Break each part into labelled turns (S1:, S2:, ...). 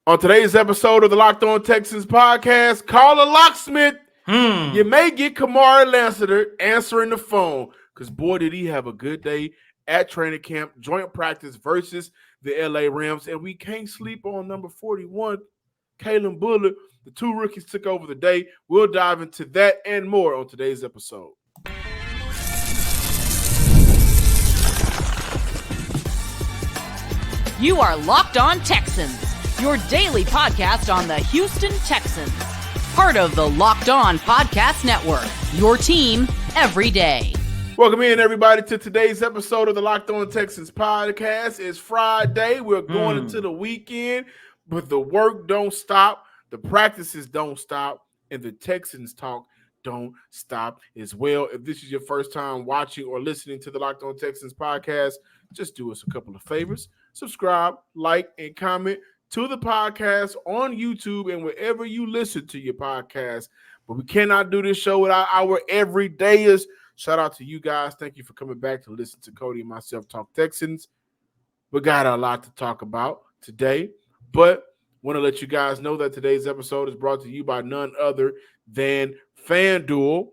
S1: On today's episode of the Locked On Texans podcast, call a locksmith. You may get Kamari Lassiter answering the phone because, boy, did he have a good day at training camp, joint practice versus the LA Rams. And we can't sleep on number 41, Kalen Bullard. The two rookies took over the day. We'll dive into that and more on today's episode.
S2: You are Locked On Texans, your daily podcast on the Houston Texans. Part of the Locked On Podcast Network, your team every day.
S1: Welcome in, everybody, to today's episode of the Locked On Texans podcast. It's Friday. We're going into the weekend, but the work don't stop, the practices don't stop, and the Texans talk don't stop as well. If this is your first time watching or listening to the Locked On Texans podcast, just do us a couple of favors. Subscribe, like, and comment to the podcast on YouTube and wherever you listen to your podcast. But we cannot do this show without our everydayers. Shout out to you guys. Thank you for coming back to listen to Cody and myself talk Texans. We got a lot to talk about today, but want to let you guys know that today's episode is brought to you by none other than FanDuel.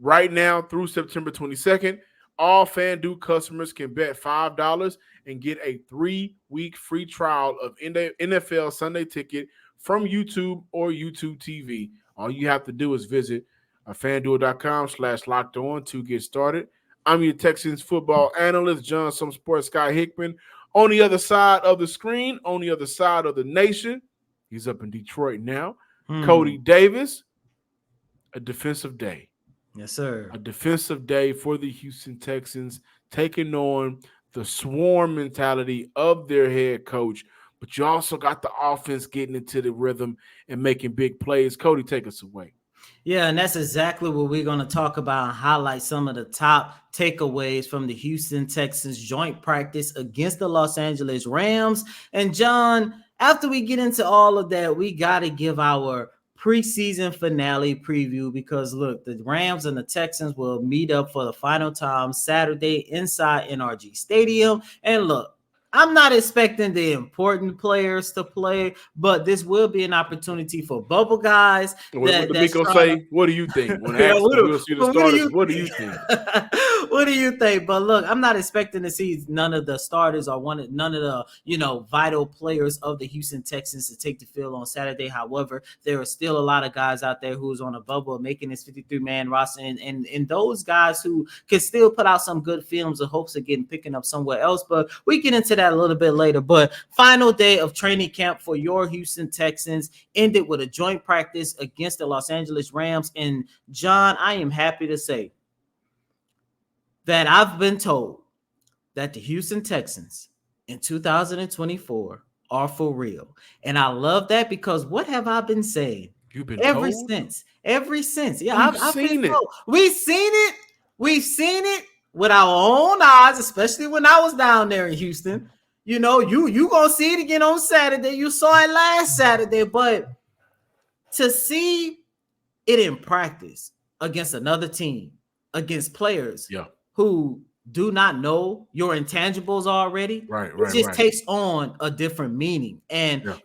S1: Right now through September 22nd, all FanDuel customers can bet $5 and get a 3-week free trial of NFL Sunday Ticket from YouTube or YouTube TV. All you have to do is visit FanDuel.com/lockedon to get started. I'm your Texans football analyst, John Some Sports Guy Hickman. On the other side of the screen, on the other side of the nation, he's up in Detroit now. Cody Davis, a defensive day.
S3: Yes, sir.
S1: A defensive day for the Houston Texans, taking on the swarm mentality of their head coach. But you also got the offense getting into the rhythm and making big plays. Cody, take us away.
S3: Yeah, and that's exactly what we're going to talk about and highlight some of the top takeaways from the Houston Texans joint practice against the Los Angeles Rams. And John, after we get into all of that, we got to give our preseason finale preview because, look, the Rams and the Texans will meet up for the final time Saturday inside NRG Stadium. And look, I'm not expecting the important players to play, but this will be an opportunity for bubble guys.
S1: What do you think? When what do you think?
S3: What do you think? But look, I'm not expecting to see none of the starters or none of the vital players of the Houston Texans to take the field on Saturday. However, there are still a lot of guys out there who's on a bubble making this 53-man roster, and those guys who can still put out some good films in hopes of picking up somewhere else. But we get into that a little bit later. But final day of training camp for your Houston Texans ended with a joint practice against the Los Angeles Rams. And John, I am happy to say that I've been told that the Houston Texans in 2024 are for real. And I love that because what have I been saying?
S1: You've been
S3: ever
S1: told?
S3: since. Yeah, I've
S1: seen
S3: been
S1: it.
S3: told. We've seen it with our own eyes, especially when I was down there in Houston. You know, you gonna see it again on Saturday. You saw it last Saturday, but to see it in practice against another team, against players who do not know your intangibles already, it just takes on a different meaning. And,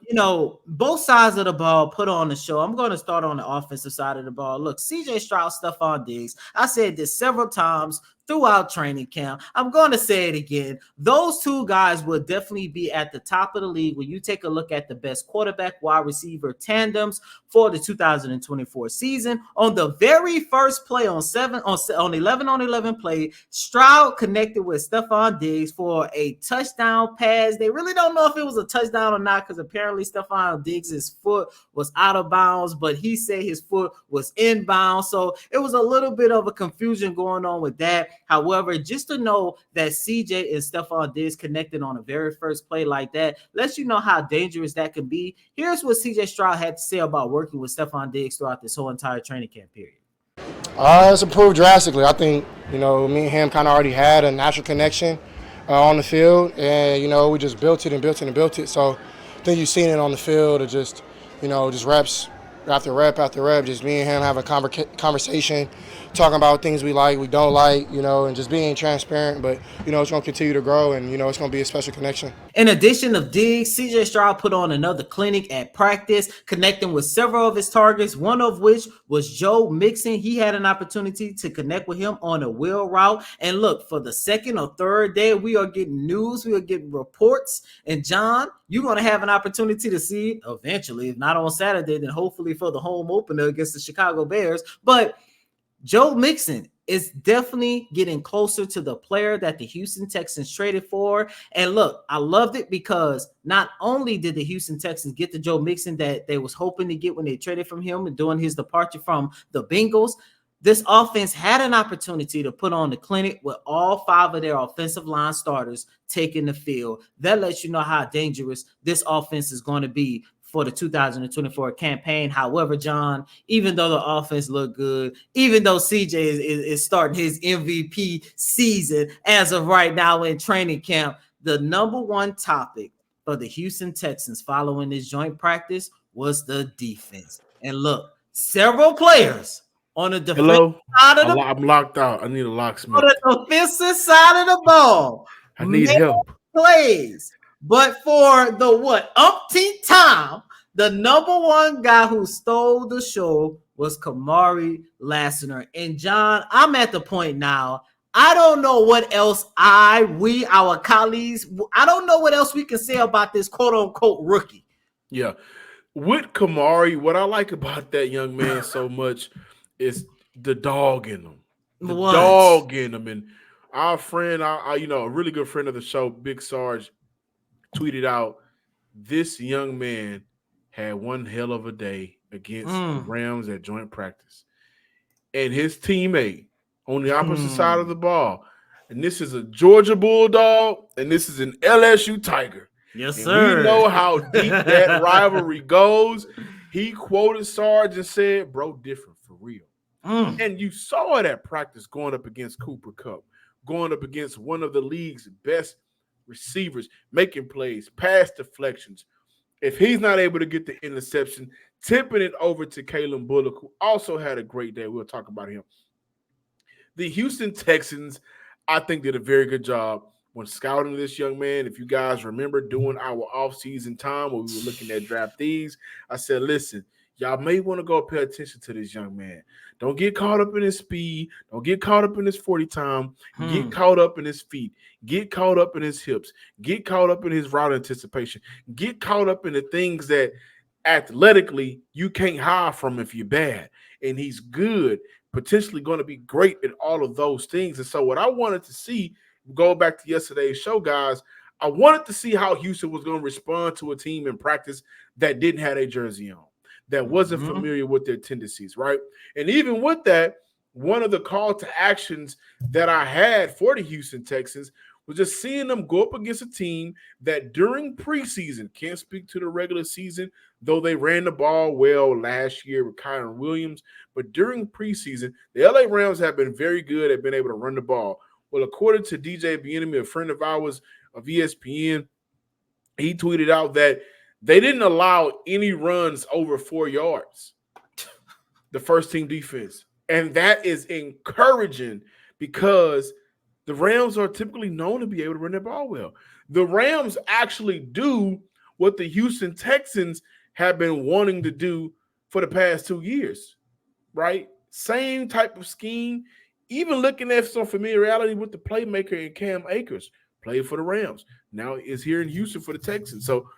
S3: both sides of the ball put on the show. I'm going to start on the offensive side of the ball. Look, CJ Stroud, Stephon Diggs, I said this several times throughout training camp. I'm going to say it again. Those two guys will definitely be at the top of the league when you take a look at the best quarterback wide receiver tandems for the 2024 season. On the very first play on 11-on-11 play, Stroud connected with Stephon Diggs for a touchdown pass. They really don't know if it was a touchdown or not because apparently Stephon Diggs' foot was out of bounds, but he said his foot was inbound. So it was a little bit of a confusion going on with that. However, just to know that CJ and Stephon Diggs connected on the very first play like that lets you know how dangerous that can be. Here's what CJ Stroud had to say about working with Stephon Diggs throughout this whole entire training camp period.
S4: It's improved drastically. I think, me and him kind of already had a natural connection on the field, and, we just built it. So I think you've seen it on the field of just reps after rep after rep, just me and him having a conversation, talking about things we like, we don't like, and just being transparent. But, it's going to continue to grow, and, it's going to be a special connection.
S3: In addition of Diggs, CJ Stroud put on another clinic at practice, connecting with several of his targets, one of which was Joe Mixon. He had an opportunity to connect with him on a wheel route. And look, for the second or third day, we are getting news, we are getting reports. And John, you're going to have an opportunity to see eventually, if not on Saturday, then hopefully for the home opener against the Chicago Bears. But Joe Mixon is definitely getting closer to the player that the Houston Texans traded for. And look, I loved it because not only did the Houston Texans get the Joe Mixon that they was hoping to get when they traded from him and during his departure from the Bengals, this offense had an opportunity to put on the clinic with all 5 of their offensive line starters taking the field. That lets you know how dangerous this offense is going to be for the 2024 campaign. However, John, even though the offense looked good, even though CJ is starting his MVP season as of right now in training camp, the number one topic for the Houston Texans following this joint practice was the defense. And look, several players on the defensive side of the ball.
S1: I'm locked out. I need a locksmith.
S3: On the defensive side of the ball.
S1: I need help.
S3: Plays. But for the umpteenth time, the number one guy who stole the show was Kamari Lassiter. And John, I'm at the point now. I don't know what else our colleagues, I don't know what else we can say about this quote unquote rookie.
S1: Yeah. With Kamari, what I like about that young man so much is the dog in him. Dog in him. And our friend, a really good friend of the show, Big Sarge, tweeted out, this young man had one hell of a day against the Rams at joint practice. And his teammate on the opposite side of the ball, and this is a Georgia Bulldog, and this is an LSU Tiger.
S3: Yes,
S1: and
S3: sir.
S1: We know how deep that rivalry goes. He quoted Sarge and said, bro, different for real. And you saw it at practice going up against Cooper Kupp, going up against one of the league's best receivers, making plays, pass deflections. If he's not able to get the interception, tipping it over to Kalen Bullock, who also had a great day. We'll talk about him. The Houston Texans, I think, did a very good job when scouting this young man. If you guys remember during our offseason time when we were looking at draftees, I said, listen, y'all may want to go pay attention to this young man. Don't get caught up in his speed. Don't get caught up in his 40 time. Get caught up in his feet. Get caught up in his hips. Get caught up in his route anticipation. Get caught up in the things that athletically you can't hide from if you're bad. And he's good, potentially going to be great at all of those things. And so what I wanted to see, go back to yesterday's show, guys, I wanted to see how Houston was going to respond to a team in practice that didn't have a jersey on, that wasn't familiar with their tendencies, right? And even with that, one of the call to actions that I had for the Houston Texans was just seeing them go up against a team that during preseason, can't speak to the regular season, though they ran the ball well last year with Kyron Williams, but during preseason, the LA Rams have been very good at being able to run the ball. Well, according to DJ Bieniemy, a friend of ours of ESPN, he tweeted out that they didn't allow any runs over 4 yards, the first team defense. And that is encouraging because the Rams are typically known to be able to run their ball well. The Rams actually do what the Houston Texans have been wanting to do for the past 2 years, right? Same type of scheme, even looking at some familiarity with the playmaker in Cam Akers, played for the Rams. Now is here in Houston for the Texans. So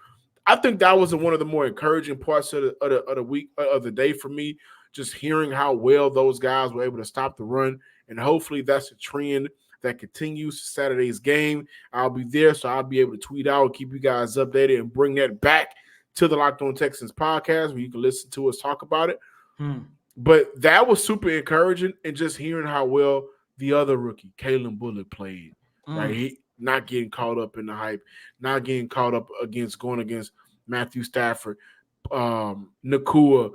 S1: I think that was one of the more encouraging parts of the week, of the day for me, just hearing how well those guys were able to stop the run. And hopefully that's a trend that continues to Saturday's game. I'll be there, so I'll be able to tweet out, keep you guys updated, and bring that back to the Locked On Texans podcast where you can listen to us talk about it. But that was super encouraging, and just hearing how well the other rookie, Kalen Bullock, played. Right? He not getting caught up in the hype, not getting caught up going against Matthew Stafford, Nakua,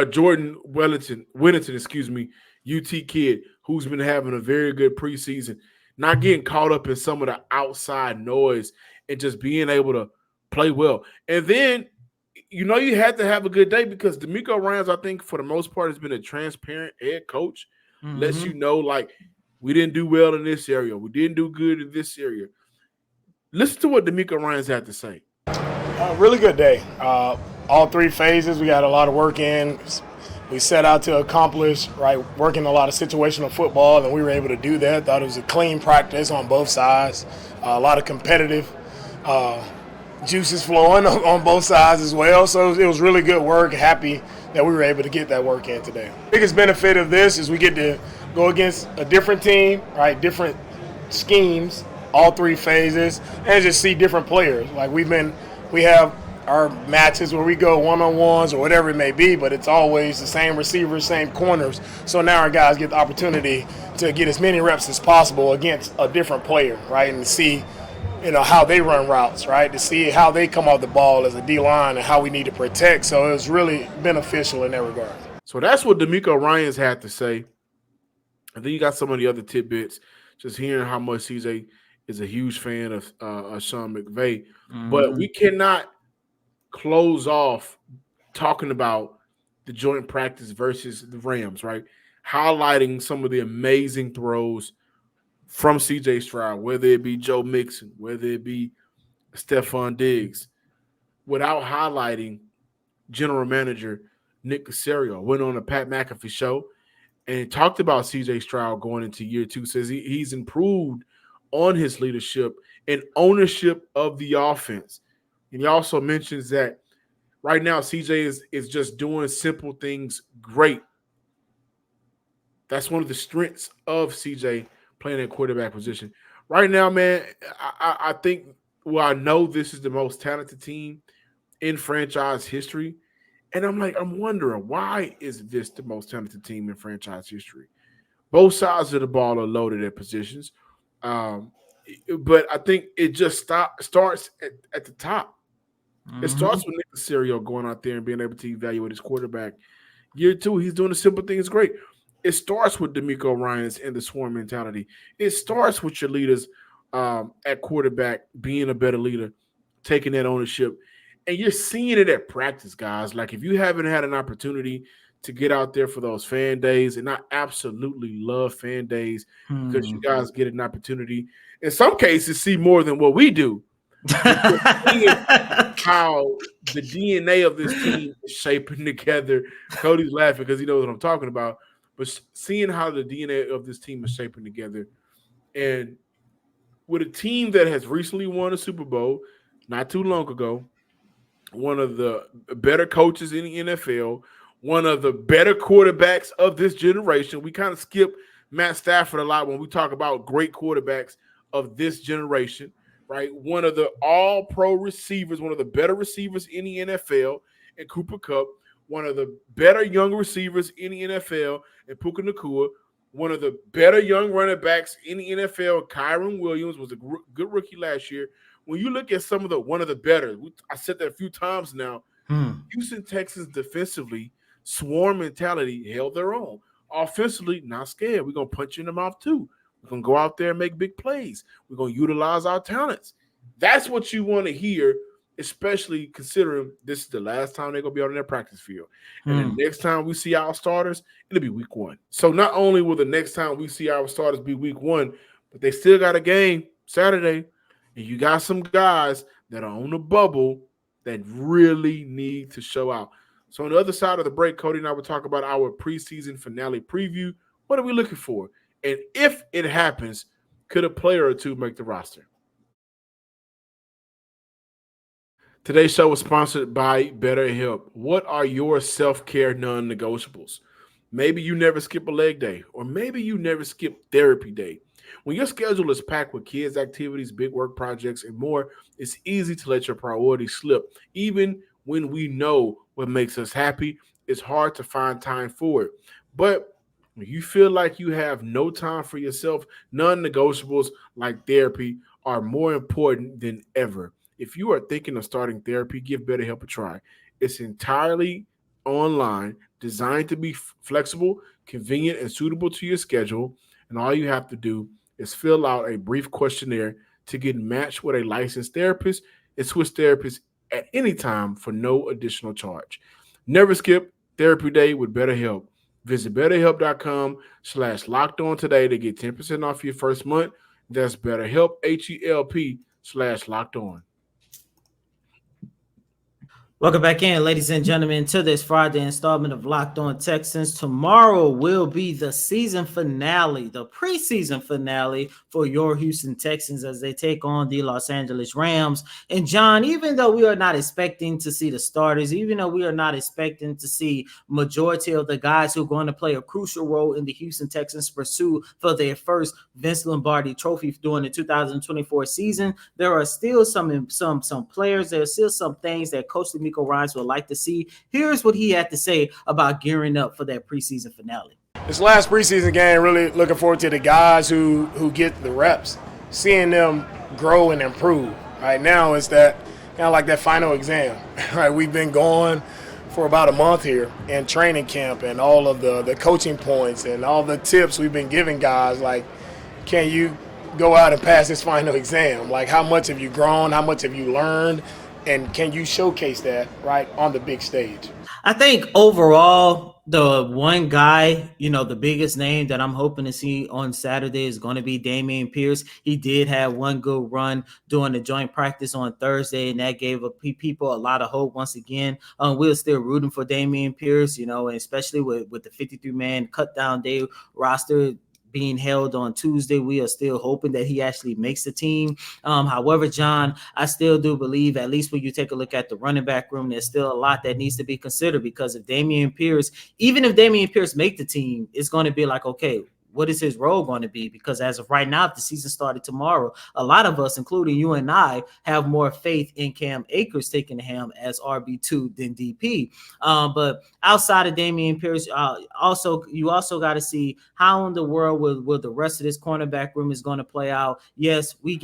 S1: Jordan Wellington, UT kid, who's been having a very good preseason, not getting caught up in some of the outside noise and just being able to play well. And then, you had to have a good day because DeMeco Ryans, I think, for the most part, has been a transparent head coach. Lets you know, like, We didn't do well in this area. We didn't do good in this area. Listen to what D'Amico Ryans had to say.
S4: Really good day. All three phases, we got a lot of work in. We set out to accomplish, right, working a lot of situational football, and we were able to do that. Thought it was a clean practice on both sides. A lot of competitive juices flowing on both sides as well. So it was really good work. Happy that we were able to get that work in today. Biggest benefit of this is we get to go against a different team, right, different schemes, all three phases, and just see different players. Like we have our matches where we go one-on-ones or whatever it may be, but it's always the same receivers, same corners. So now our guys get the opportunity to get as many reps as possible against a different player, right, and to see, how they run routes, right, to see how they come off the ball as a D-line and how we need to protect. So it was really beneficial in that regard.
S1: So that's what D'Amico Ryans had to say. And then you got some of the other tidbits, just hearing how much CJ is a huge fan of Sean McVay. Mm-hmm. But we cannot close off talking about the joint practice versus the Rams, right? Highlighting some of the amazing throws from C.J. Stroud, whether it be Joe Mixon, whether it be Stephon Diggs, without highlighting general manager Nick Caserio. Went on a Pat McAfee show and talked about C.J. Stroud going into year 2. Says he's improved on his leadership and ownership of the offense. And he also mentions that right now CJ is just doing simple things great. That's one of the strengths of CJ playing at quarterback position. Right now, man, I think, I know this is the most talented team in franchise history. And I'm wondering, why is this the most talented team in franchise history? Both sides of the ball are loaded at positions. But I think it just starts at the top. Mm-hmm. It starts with Nick Caserio going out there and being able to evaluate his quarterback. Year 2, he's doing the simple things great. It starts with D'Amico Ryans and the swarm mentality. It starts with your leaders at quarterback being a better leader, taking that ownership. And you're seeing it at practice, guys. Like, if you haven't had an opportunity to get out there for those fan days, and I absolutely love fan days because you guys get an opportunity, in some cases, see more than what we do. How the DNA of this team is shaping together. Cody's laughing because he knows what I'm talking about. But seeing how the DNA of this team is shaping together, and with a team that has recently won a Super Bowl not too long ago, one of the better coaches in the NFL, one of the better quarterbacks of this generation. We kind of skip Matt Stafford a lot when we talk about great quarterbacks of this generation, right? One of the all-pro receivers, one of the better receivers in the NFL, and Cooper Kupp, one of the better young receivers in the NFL, and Puka Nacua, one of the better young running backs in the NFL, Kyron Williams was a good rookie last year. When you look at one of the better, I said that a few times now, Houston Texans defensively, swarm mentality held their own. Offensively, not scared. We're going to punch you in the mouth too. We're going to go out there and make big plays. We're going to utilize our talents. That's what you want to hear, especially considering this is the last time they're going to be on their practice field. And the next time we see our starters, it'll be week 1. So not only will the next time we see our starters be week 1, but they still got a game Saturday. And you got some guys that are on the bubble that really need to show out. So on the other side of the break, Cody and I will talk about our preseason finale preview. What are we looking for? And if it happens, could a player or two make the roster? Today's show was sponsored by BetterHelp. What are your self-care non-negotiables? Maybe you never skip a leg day, or maybe you never skip therapy day. When your schedule is packed with kids' activities, big work projects, and more, it's easy to let your priorities slip. Even when we know what makes us happy, it's hard to find time for it. But when you feel like you have no time for yourself, non-negotiables like therapy are more important than ever. If you are thinking of starting therapy, give BetterHelp a try. It's entirely online, designed to be flexible, convenient, and suitable to your schedule. And all you have to do is fill out a brief questionnaire to get matched with a licensed therapist and switch therapists at any time for no additional charge. Never skip therapy day with BetterHelp. Visit betterhelp.com/lockedon today to get 10% off your first month. That's BetterHelp, HELP/locked on.
S3: Welcome back in, ladies and gentlemen, to this Friday installment of Locked On Texans. Tomorrow will be the season finale, the preseason finale for your Houston Texans as they take on the Los Angeles Rams. And John, even though we are not expecting to see the starters, even though we are not expecting to see majority of the guys who are going to play a crucial role in the Houston Texans' pursuit for their first Vince Lombardi trophy during the 2024 season, there are still some players, there are still some things that Coach D'Amico Ryans would like to see. Here's what he had to say about gearing up for that preseason finale.
S4: This last preseason game, really looking forward to the guys who get the reps, seeing them grow and improve. Right now, it's that kind of like that final exam. Right, we've been going for about a month here in training camp, and all of the coaching points and all the tips we've been giving guys. Like, can you go out and pass this final exam? Like, how much have you grown? How much have you learned? And can you showcase that right on the big stage?
S3: I think overall, the one guy, the biggest name that I'm hoping to see on Saturday is going to be Dameon Pierce. He did have one good run during the joint practice on Thursday, and that gave people a lot of hope once again. We're still rooting for Dameon Pierce, and especially with the 53-man cut down day roster being held on Tuesday. We are still hoping that he actually makes the team. However, John, I still do believe, at least when you take a look at the running back room, there's still a lot that needs to be considered, because if Dameon Pierce make the team, it's going to be like, okay, what is his role going to be? Because as of right now, if the season started tomorrow, a lot of us, including you and I, have more faith in Cam Akers taking him as RB2 than DP. But outside of Dameon Pierce, you also got to see how in the world will the rest of this cornerback room is going to play out. Yes, we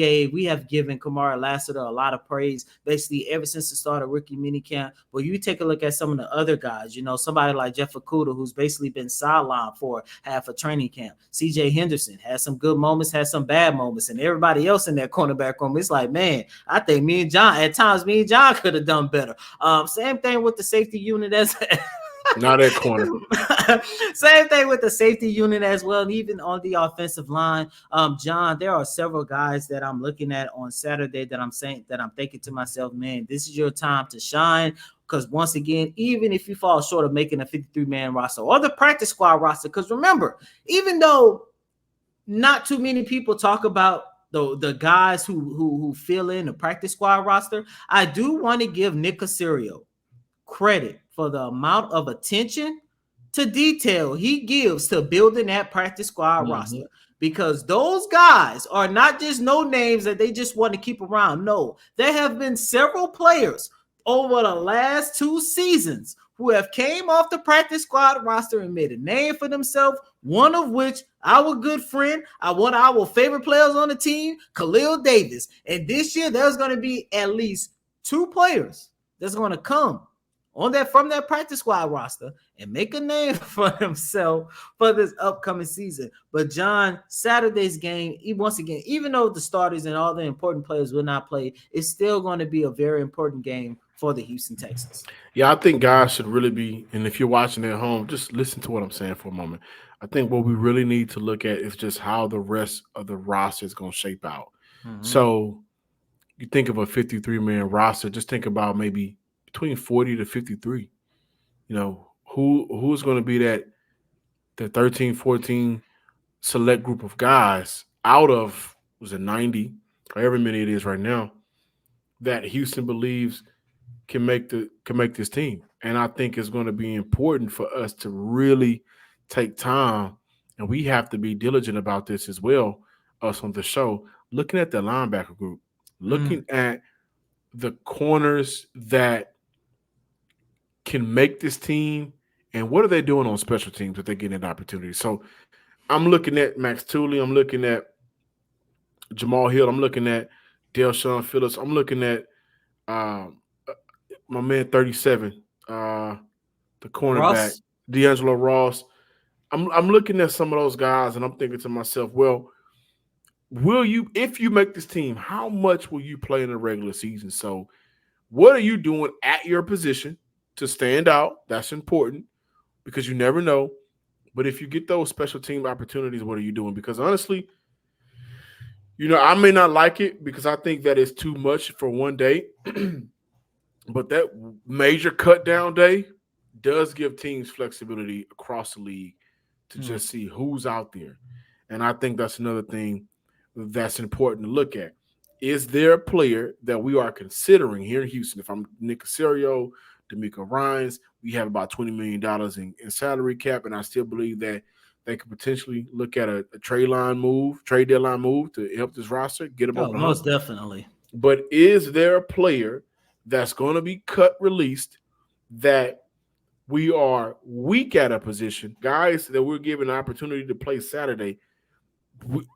S3: have given Kamari Lassiter a lot of praise basically ever since the start of rookie minicamp. But you take a look at some of the other guys, somebody like Jeff Okudah, who's basically been sidelined for half a training camp. CJ Henderson had some good moments, had some bad moments, and everybody else in that cornerback room, it's like, man, I think me and John could have done better. Same thing with the safety unit as
S1: not that corner.
S3: Same thing with the safety unit as well, and even on the offensive line. John, there are several guys that I'm looking at on Saturday that I'm thinking to myself, man, this is your time to shine. Because once again, even if you fall short of making a 53-man roster or the practice squad roster, because remember, even though not too many people talk about the guys who fill in the practice squad roster, I do want to give Nick Caserio credit for the amount of attention to detail he gives to building that practice squad roster. Because those guys are not just no names that they just want to keep around. No, there have been several players over the last 2 seasons who have came off the practice squad roster and made a name for themselves, one of which our good friend, one of our favorite players on the team, Khalil Davis. And this year, there's going to be at least 2 players that's going to come from that practice squad roster and make a name for himself for this upcoming season. But John, Saturday's game, once again, even though the starters and all the important players will not play, it's still going to be a very important game for the Houston Texans.
S1: Yeah, I think guys should really be, and if you're watching at home, just listen to what I'm saying for a moment. I think what we really need to look at is just how the rest of the roster is going to shape out. So you think of a 53-man roster, just think about maybe between 40 to 53. Who's going to be the 13, 14 select group of guys out of, was it 90, however many it is right now, that Houston believes can make this team. And I think it's going to be important for us to really take time, and we have to be diligent about this as well, us on the show, looking at the linebacker group, looking at the corners that can make this team, and what are they doing on special teams if they get an opportunity. So I'm looking at Max Tooley, I'm looking at Jamal Hill, I'm looking at Delshon Phillips, I'm looking at my man 37, the cornerback, D'Angelo Ross. I'm looking at some of those guys, and I'm thinking to myself, well, if you make this team, how much will you play in the regular season? So what are you doing at your position to stand out? That's important, because you never know. But if you get those special team opportunities, what are you doing? Because honestly, I may not like it because I think that is too much for one day. But that major cut down day does give teams flexibility across the league to just see who's out there. And I think that's another thing that's important to look at. Is there a player that we are considering here in Houston? If I'm Nick Caserio, D'Amico Ryans, we have about $20 million in salary cap, and I still believe that they could potentially look at a trade deadline move to help this roster, get them over the hump.
S3: Most definitely.
S1: But is there a player that's going to be cut, released, that we are weak at a position, guys that we're given an opportunity to play Saturday,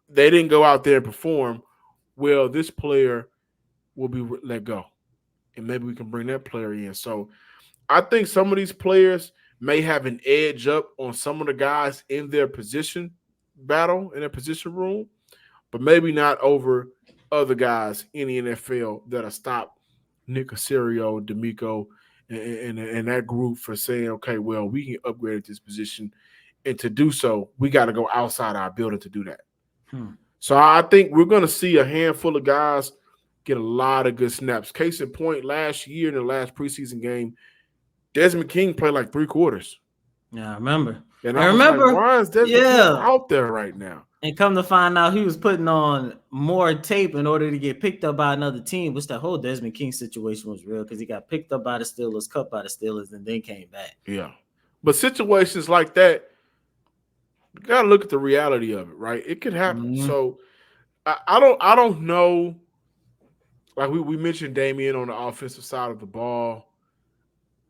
S1: they didn't go out there and perform, well, this player will be let go. And maybe we can bring that player in. So I think some of these players may have an edge up on some of the guys in their position battle, in their position room, but maybe not over other guys in the NFL that'll stop Nick Caserio, D'Amico, and that group for saying, okay, well, we can upgrade at this position. And to do so, we got to go outside our building to do that. So I think we're going to see a handful of guys get a lot of good snaps. Case in point, last year in the last preseason game, Desmond King played like 3 quarters.
S3: Yeah, I remember.
S1: And I remember, like, why is Desmond King out there right now?
S3: And come to find out, he was putting on more tape in order to get picked up by another team, which that whole Desmond King situation was real because he got picked up by the Steelers, cut by the Steelers, and then came back.
S1: Yeah. But situations like that, you got to look at the reality of it, right? It could happen. So I don't know. Like we mentioned Damian on the offensive side of the ball.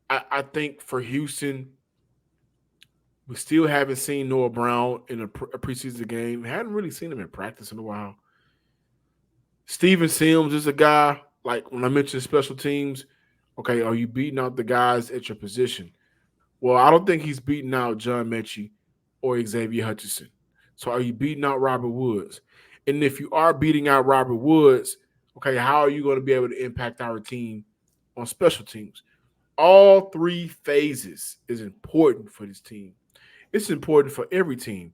S1: I think for Houston, we still haven't seen Noah Brown in a preseason game. We hadn't really seen him in practice in a while. Steven Sims is a guy, like when I mentioned special teams, okay, are you beating out the guys at your position? Well, I don't think he's beating out John Mechie or Xavier Hutchinson. So are you beating out Robert Woods? And if you are beating out Robert Woods, okay, how are you going to be able to impact our team on special teams? All 3 phases is important for this team. It's important for every team,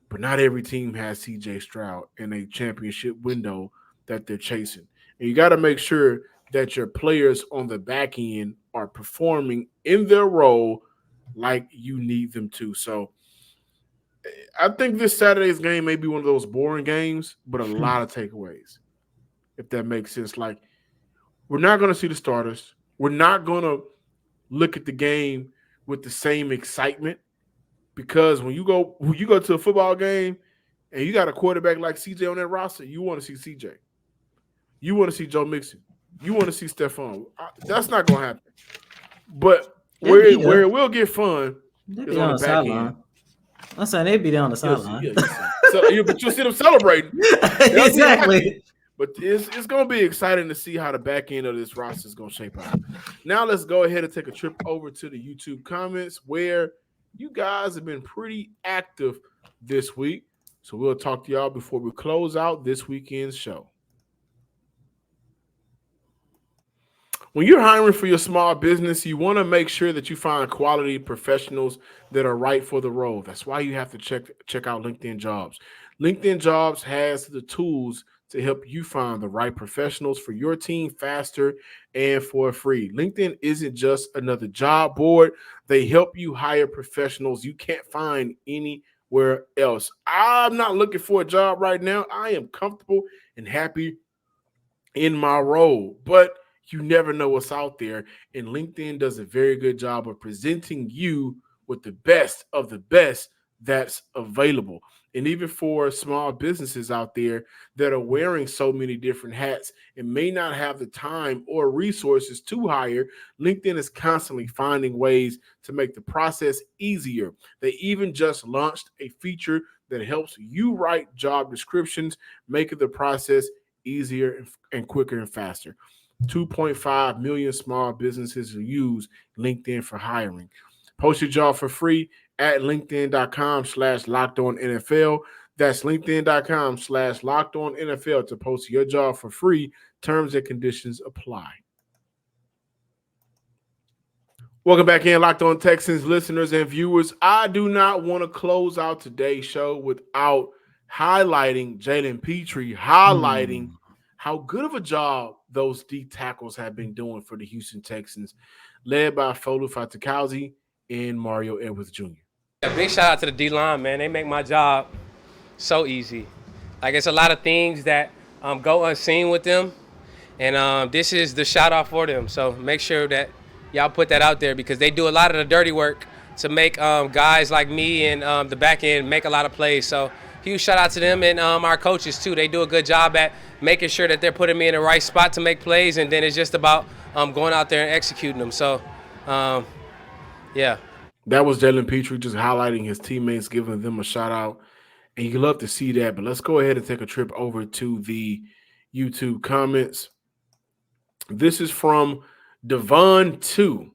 S1: but not every team has C.J. Stroud in a championship window that they're chasing. And you got to make sure that your players on the back end are performing in their role like you need them to. So I think this Saturday's game may be one of those boring games, but a lot of takeaways, if that makes sense. Like, we're not going to see the starters. We're not going to look at the game with the same excitement, because when you go to a football game and you got a quarterback like CJ on that roster, you want to see CJ. You want to see Joe Mixon. You want to see Stephon. That's not going to happen. But where it will get fun is on the back end.
S3: I'm saying they'd be down the sideline.
S1: But you'll see them celebrating.
S3: Exactly.
S1: But it's going to be exciting to see how the back end of this roster is going to shape out. Now let's go ahead and take a trip over to the YouTube comments, where you guys have been pretty active this week. So we'll talk to y'all before we close out this weekend's show. When you're hiring for your small business, you want to make sure that you find quality professionals that are right for the role. That's why you have to check out LinkedIn Jobs. LinkedIn Jobs has the tools to help you find the right professionals for your team faster and for free. LinkedIn isn't just another job board. They help you hire professionals you can't find anywhere else. I'm not looking for a job right now. I am comfortable and happy in my role, but you never know what's out there, and LinkedIn does a very good job of presenting you with the best of the best that's available. And even for small businesses out there that are wearing so many different hats and may not have the time or resources to hire, LinkedIn is constantly finding ways to make the process easier. They even just launched a feature that helps you write job descriptions, making the process easier and quicker and faster. 2.5 million small businesses use LinkedIn for hiring. Post your job for free at linkedin.com/lockedonnfl. That's linkedin.com/lockedonnfl to post your job for free. Terms and conditions apply. Welcome back in, Locked On Texans listeners and viewers. I do not want to close out today's show without highlighting Jalen Petrie, highlighting how good of a job those D tackles have been doing for the Houston Texans, led by Folu Fatukasi and Mario Edwards Jr.
S5: A big shout out to the D-line, man. They make my job so easy. Like, it's a lot of things that go unseen with them, and this is the shout out for them. So make sure that y'all put that out there because they do a lot of the dirty work to make guys like me and the back end make a lot of plays. So huge shout out to them and our coaches too. They do a good job at making sure that they're putting me in the right spot to make plays, and then it's just about going out there and executing them. So, yeah.
S1: That was Jalen Petrie just highlighting his teammates, giving them a shout out. And you love to see that. But let's go ahead and take a trip over to the YouTube comments. This is from Devon2.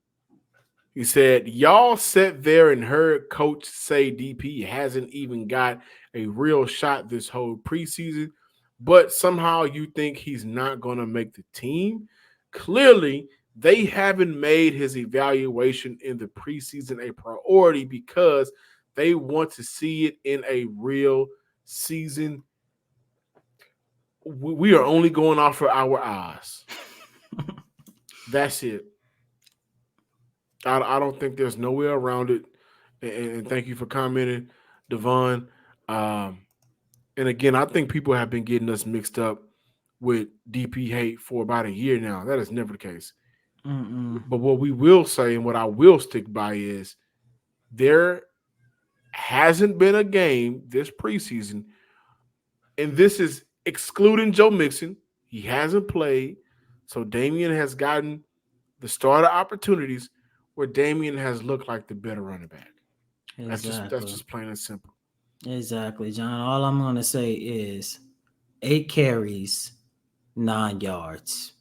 S1: He said, y'all sat there and heard Coach say DP hasn't even got a real shot this whole preseason, but somehow you think he's not going to make the team. Clearly, they haven't made his evaluation in the preseason a priority because they want to see it in a real season. We are only going off for our eyes. That's it. I don't think there's no way around it. And thank you for commenting, Devon. And again, I think people have been getting us mixed up with DP hate for about a year now. That is never the case. But what we will say and what I will stick by is there hasn't been a game this preseason, and this is excluding Joe Mixon. He hasn't played, so Damian has gotten the starter opportunities where Damian has looked like the better running back. Exactly. That's just plain and simple.
S3: Exactly, John. All I'm going to say is 8 carries, 9 yards.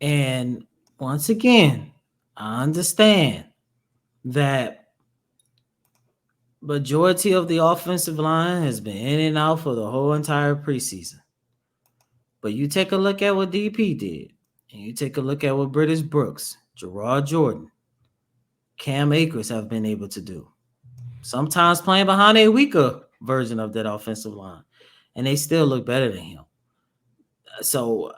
S3: And once again, I understand that majority of the offensive line has been in and out for the whole entire preseason. But you take a look at what DP did, and you take a look at what British Brooks, Gerard Jordan, Cam Akers have been able to do. Sometimes playing behind a weaker version of that offensive line, and they still look better than him. So,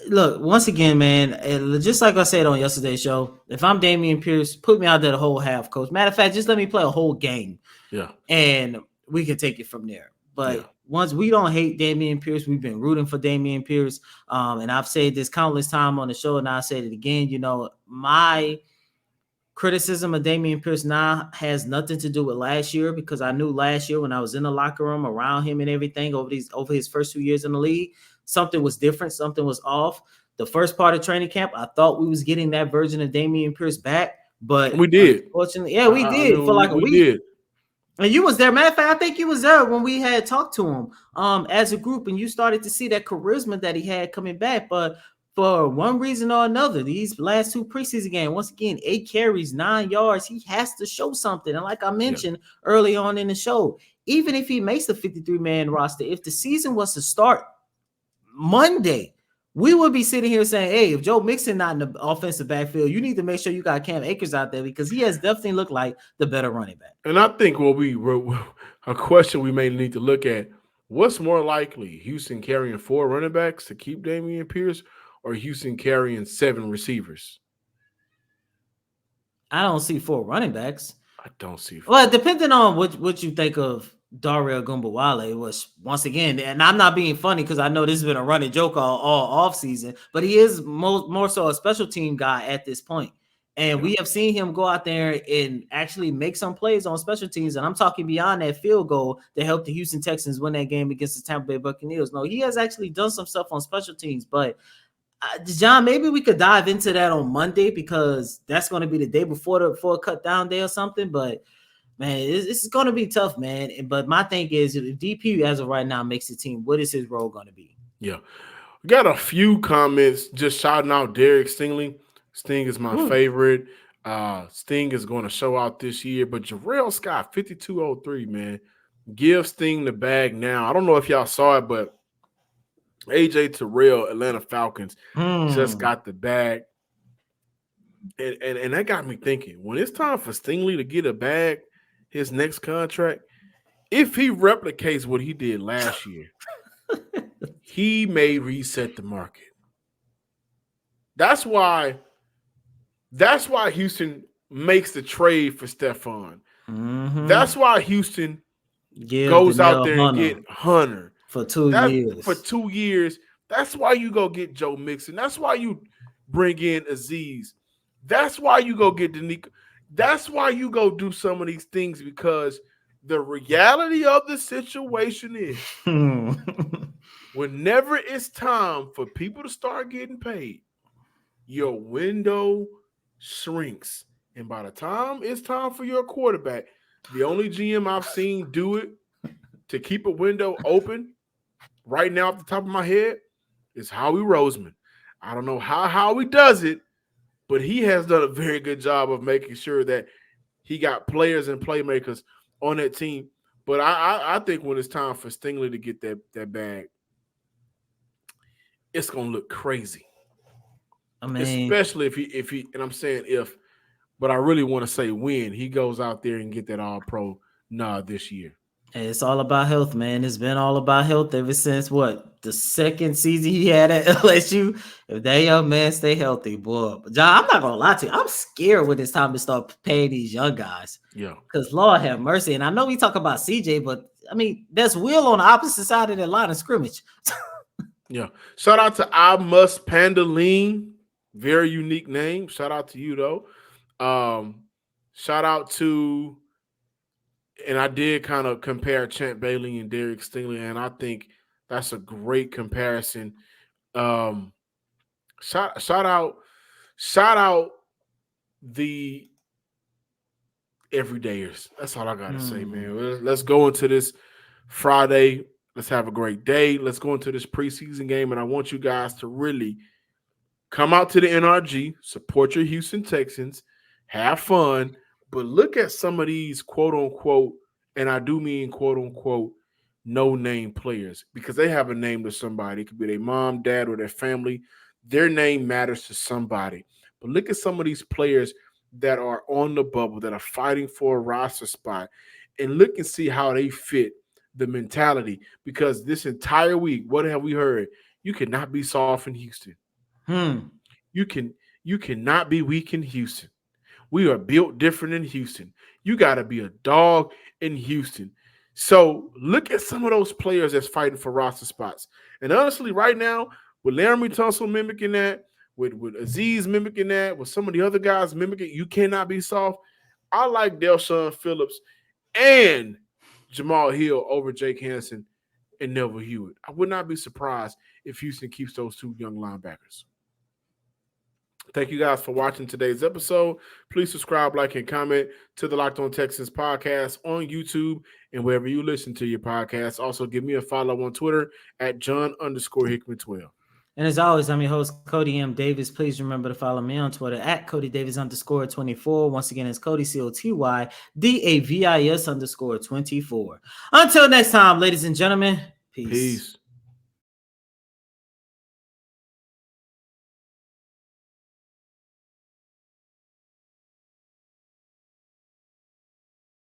S3: look, once again, man, just like I said on yesterday's show, if I'm Dameon Pierce, put me out there the whole half, coach. Matter of fact, just let me play a whole game.
S1: Yeah.
S3: And we can take it from there. But once we don't hate Dameon Pierce, we've been rooting for Dameon Pierce. And I've said this countless times on the show, and I'll say it again. You know, my criticism of Dameon Pierce now has nothing to do with last year, because I knew last year when I was in the locker room around him and everything over his first 2 years in the league, something was different, something was off. The first part of training camp, I thought we was getting that version of Dameon Pierce back, but
S1: we did.
S3: Unfortunately, we did for like a week. Did. And you was there. Matter of fact, I think you was there when we had talked to him as a group, and you started to see that charisma that he had coming back. But for one reason or another, these last 2 preseason games, once again, 8 carries, 9 yards, he has to show something. And like I mentioned early on in the show, even if he makes the 53-man roster, if the season was to start Monday, we would be sitting here saying, hey, if Joe Mixon not in the offensive backfield, you need to make sure you got Cam Akers out there, because he has definitely looked like the better running back.
S1: And I think a question we may need to look at, what's more likely, Houston carrying 4 running backs to keep Dameon Pierce, or Houston carrying 7 receivers?
S3: I don't see 4 running backs.
S1: I don't see 4.
S3: Well, depending on what you think of Darrell Gumbawale, was once again, and I'm not being funny because I know this has been a running joke all offseason, but he is more so a special team guy at this point. And we have seen him go out there and actually make some plays on special teams. And I'm talking beyond that field goal that helped the Houston Texans win that game against the Tampa Bay Buccaneers. No, he has actually done some stuff on special teams, but John, maybe we could dive into that on Monday, because that's going to be the day before a cut down day or something. But man, it's going to be tough, man. But my thing is, if DP as of right now makes the team, what is his role going to be?
S1: Yeah, we got a few comments just shouting out Derek Stingley. Sting is my favorite. Sting is going to show out this year. But Jarrell Scott, 5203, man, give Sting the bag now. I don't know if y'all saw it, but AJ Terrell, Atlanta Falcons, just got the bag. And that got me thinking. When it's time for Stingley to get a bag, his next contract, if he replicates what he did last year, he may reset the market. That's why Houston makes the trade for Stephon.
S3: Mm-hmm.
S1: That's why Houston
S3: Give
S1: goes out
S3: Danielle
S1: there and get Hunter
S3: for 2 years.
S1: For 2 years. That's why you go get Joe Mixon. That's why you bring in Aziz. That's why you go get Danico. That's why you go do some of these things, because the reality of the situation is whenever it's time for people to start getting paid, your window shrinks. And by the time it's time for your quarterback, the only GM I've seen do it to keep a window open right now off the top of my head is Howie Roseman. I don't know how Howie does it, but he has done a very good job of making sure that he got players and playmakers on that team. But I think when it's time for Stingley to get that bag, it's gonna look crazy. I mean, especially if he and I'm saying if, but I really want to say when he goes out there and get that All-Pro nod this year.
S3: It's all about health, man. It's been all about health ever since the second season he had at LSU. If that young man stay healthy, boy. But John, I'm not gonna lie to you. I'm scared when it's time to start paying these young guys.
S1: Yeah.
S3: Because Lord have mercy. And I know we talk about CJ, but I mean, there's Will on the opposite side of the line of scrimmage.
S1: Yeah. Shout out to I Must Pandaline. Very unique name. Shout out to you though. Shout out to, and I did kind of compare Champ Bailey and Derek Stingley, and I think that's a great comparison. Shout out the everydayers. That's all I gotta say, man. Let's go into this Friday. Let's have a great day. Let's go into this preseason game, and I want you guys to really come out to the NRG, support your Houston Texans, have fun, but look at some of these quote-unquote, and I do mean quote-unquote, no-name players, because they have a name to somebody. It could be their mom, dad, or their family. Their name matters to somebody. But look at some of these players that are on the bubble, that are fighting for a roster spot, and look and see how they fit the mentality, because this entire week, what have we heard? You cannot be soft in Houston. You cannot be weak in Houston. We are built different in Houston. You got to be a dog in Houston. So look at some of those players that's fighting for roster spots. And honestly, right now, with Laramie Tunsil mimicking that, with Aziz mimicking that, with some of the other guys mimicking, you cannot be soft. I like Delshon Phillips and Jamal Hill over Jake Hansen and Neville Hewitt. I would not be surprised if Houston keeps those two young linebackers. Thank you guys for watching today's episode. Please subscribe, like, and comment to the Locked On Texans podcast on YouTube and wherever you listen to your podcast. Also, give me a follow on Twitter at John_Hickman12.
S3: And as always, I'm your host, Cody M. Davis. Please remember to follow me on Twitter at CodyDavis_24. Once again, it's Cody, COTYDAVIS_24. Until next time, ladies and gentlemen, peace.